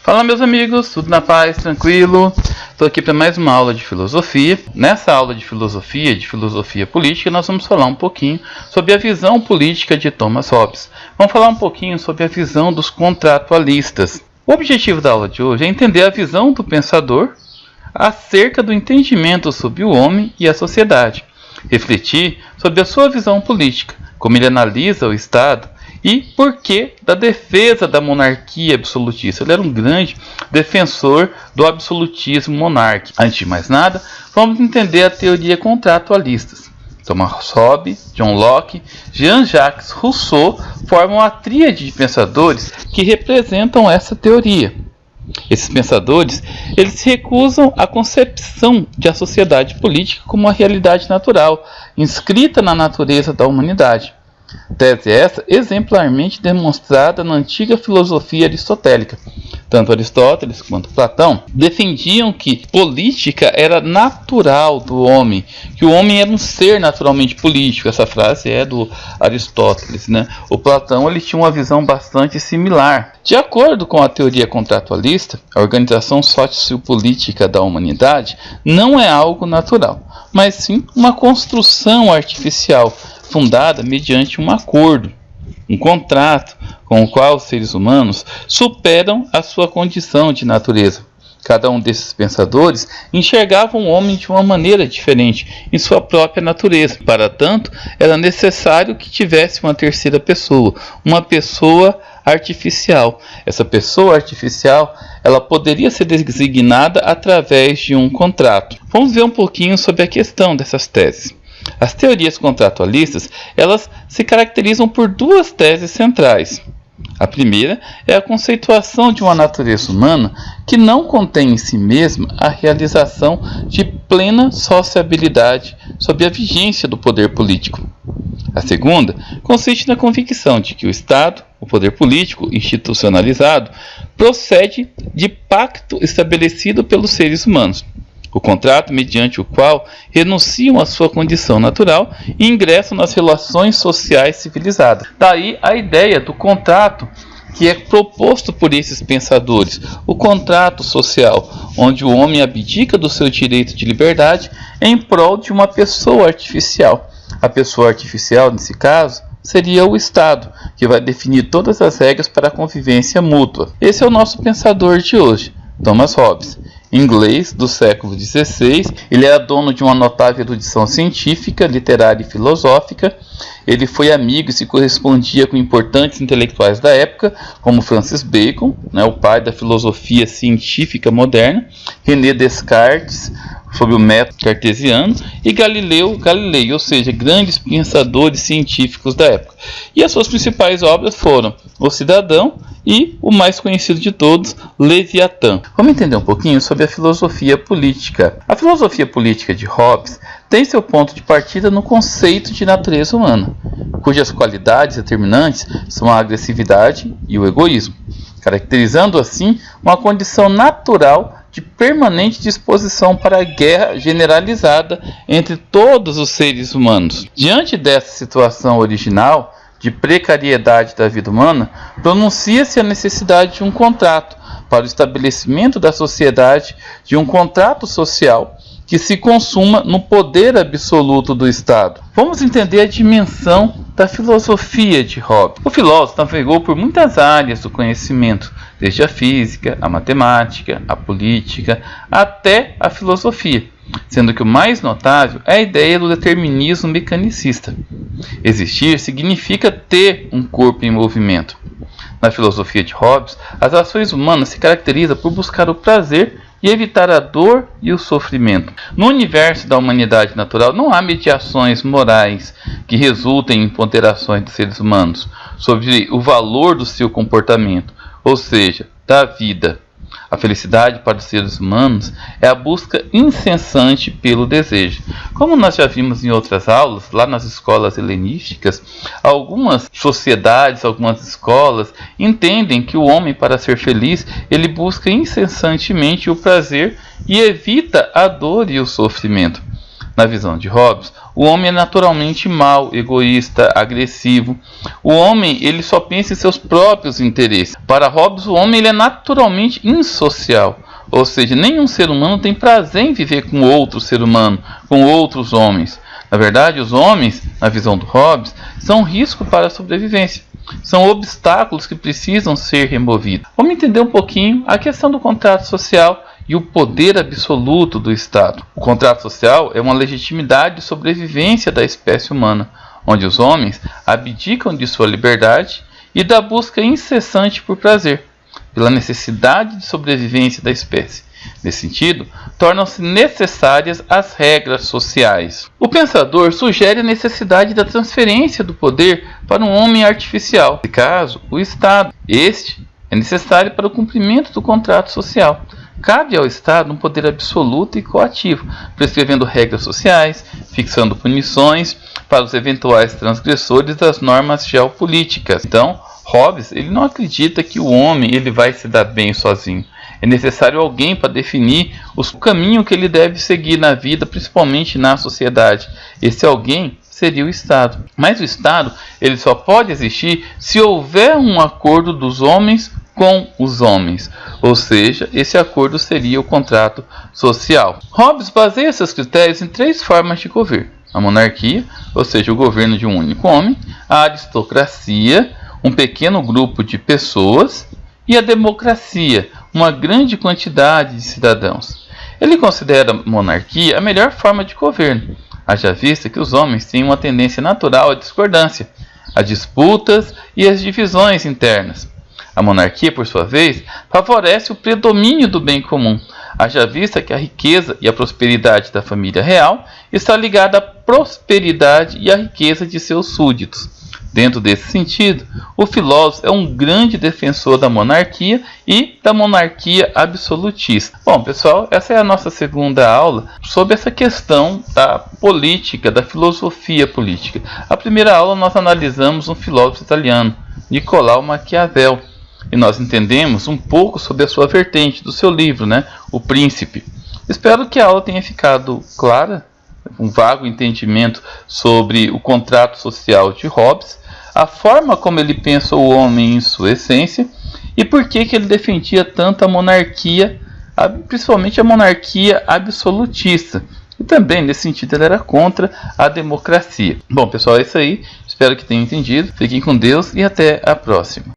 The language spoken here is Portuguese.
Fala, meus amigos, tudo na paz, tranquilo? Estou aqui para mais uma aula de filosofia. Nessa aula de filosofia política, nós vamos falar um pouquinho sobre a visão política de Thomas Hobbes. Vamos falar um pouquinho sobre a visão dos contratualistas. O objetivo da aula de hoje é entender a visão do pensador acerca do entendimento sobre o homem e a sociedade, refletir sobre a sua visão política, como ele analisa o Estado e por que da defesa da monarquia absolutista. Ele era um grande defensor do absolutismo monárquico. Antes de mais nada, vamos entender a teoria contratualista. Thomas Hobbes, John Locke, Jean-Jacques Rousseau formam a tríade de pensadores que representam essa teoria. Esses pensadores, eles se recusam à concepção de a sociedade política como uma realidade natural, inscrita na natureza da humanidade. Tese essa exemplarmente demonstrada na antiga filosofia aristotélica. Tanto Aristóteles quanto Platão defendiam que política era natural do homem, que o homem era um ser naturalmente político. Essa frase é do Aristóteles, né? O Platão ele tinha uma visão bastante similar. De acordo com a teoria contratualista, a organização sociopolítica da humanidade não é algo natural, mas sim uma construção artificial, fundada mediante um acordo, um contrato com o qual os seres humanos superam a sua condição de natureza. Cada um desses pensadores enxergava o homem de uma maneira diferente em sua própria natureza. Para tanto, era necessário que tivesse uma terceira pessoa, uma pessoa artificial. Essa pessoa artificial, ela poderia ser designada através de um contrato. Vamos ver um pouquinho sobre a questão dessas teses. As teorias contratualistas, elas se caracterizam por duas teses centrais. A primeira é a conceituação de uma natureza humana que não contém em si mesma a realização de plena sociabilidade sob a vigência do poder político. A segunda consiste na convicção de que o Estado, o poder político institucionalizado, procede de pacto estabelecido pelos seres humanos. O contrato mediante o qual renunciam à sua condição natural e ingressam nas relações sociais civilizadas. Daí a ideia do contrato que é proposto por esses pensadores, o contrato social, onde o homem abdica do seu direito de liberdade em prol de uma pessoa artificial. A pessoa artificial, nesse caso, seria o Estado, que vai definir todas as regras para a convivência mútua. Esse é o nosso pensador de hoje, Thomas Hobbes. Inglês do século XVI, ele era dono de uma notável erudição científica, literária e filosófica. Ele foi amigo e se correspondia com importantes intelectuais da época, como Francis Bacon, o pai da filosofia científica moderna, René Descartes, sob o método cartesiano, e Galileu Galilei, ou seja, grandes pensadores científicos da época. E as suas principais obras foram O Cidadão e o mais conhecido de todos, Leviatã. Vamos entender um pouquinho sobre a filosofia política. A filosofia política de Hobbes tem seu ponto de partida no conceito de natureza humana, cujas qualidades determinantes são a agressividade e o egoísmo, caracterizando assim uma condição natural de permanente disposição para a guerra generalizada entre todos os seres humanos. Diante dessa situação original de precariedade da vida humana, pronuncia-se a necessidade de um contrato para o estabelecimento da sociedade, de um contrato social que se consuma no poder absoluto do Estado. Vamos entender a dimensão da filosofia de Hobbes. O filósofo navegou por muitas áreas do conhecimento, desde a física, a matemática, a política, até a filosofia, sendo que o mais notável é a ideia do determinismo mecanicista. Existir significa ter um corpo em movimento. Na filosofia de Hobbes, as ações humanas se caracterizam por buscar o prazer e evitar a dor e o sofrimento. No universo da humanidade natural não há mediações morais que resultem em ponderações dos seres humanos sobre o valor do seu comportamento, ou seja, da vida. A felicidade para os seres humanos é a busca incessante pelo desejo. Como nós já vimos em outras aulas, lá nas escolas helenísticas, algumas sociedades, algumas escolas entendem que o homem, para ser feliz, ele busca incessantemente o prazer e evita a dor e o sofrimento. Na visão de Hobbes, O homem é naturalmente mau, egoísta, agressivo. O homem ele só pensa em seus próprios interesses. Para Hobbes, o homem ele é naturalmente insocial. Ou seja, nenhum ser humano tem prazer em viver com outro ser humano, com outros homens. Na verdade, os homens, na visão do Hobbes, são um risco para a sobrevivência. São obstáculos que precisam ser removidos. Vamos entender um pouquinho a questão do contrato social e o poder absoluto do Estado. O contrato social é uma legitimidade de sobrevivência da espécie humana, onde os homens abdicam de sua liberdade e da busca incessante por prazer, pela necessidade de sobrevivência da espécie. Nesse sentido, tornam-se necessárias as regras sociais. O pensador sugere a necessidade da transferência do poder para um homem artificial, nesse caso, o Estado. Este é necessário para o cumprimento do contrato social. Cabe ao Estado um poder absoluto e coativo, prescrevendo regras sociais, fixando punições para os eventuais transgressores das normas geopolíticas. Então, Hobbes ele não acredita que o homem ele vai se dar bem sozinho. É necessário alguém para definir o caminho que ele deve seguir na vida, principalmente na sociedade. Esse alguém seria o Estado. Mas o Estado ele só pode existir se houver um acordo dos homens com os homens. Ou seja, esse acordo seria o contrato social. Hobbes baseia seus critérios em 3 formas de governo: a monarquia, ou seja, o governo de um único homem; a aristocracia, um pequeno grupo de pessoas; e a democracia, uma grande quantidade de cidadãos. Ele considera a monarquia a melhor forma de governo, haja vista que os homens têm uma tendência natural à discordância, a disputas e às divisões internas. A monarquia, por sua vez, favorece o predomínio do bem comum, haja vista que a riqueza e a prosperidade da família real está ligada à prosperidade e à riqueza de seus súditos. Dentro desse sentido, o filósofo é um grande defensor da monarquia e da monarquia absolutista. Bom, pessoal, essa é a nossa segunda aula sobre essa questão da política, da filosofia política. A primeira aula nós analisamos um filósofo italiano, Niccolò Maquiavel, e nós entendemos um pouco sobre a sua vertente do seu livro, O Príncipe. Espero que a aula tenha ficado clara, um vago entendimento sobre o contrato social de Hobbes, a forma como ele pensa o homem em sua essência e por que ele defendia tanto a monarquia, principalmente a monarquia absolutista. E também, nesse sentido, ele era contra a democracia. Bom, pessoal, é isso aí. Espero que tenham entendido. Fiquem com Deus e até a próxima.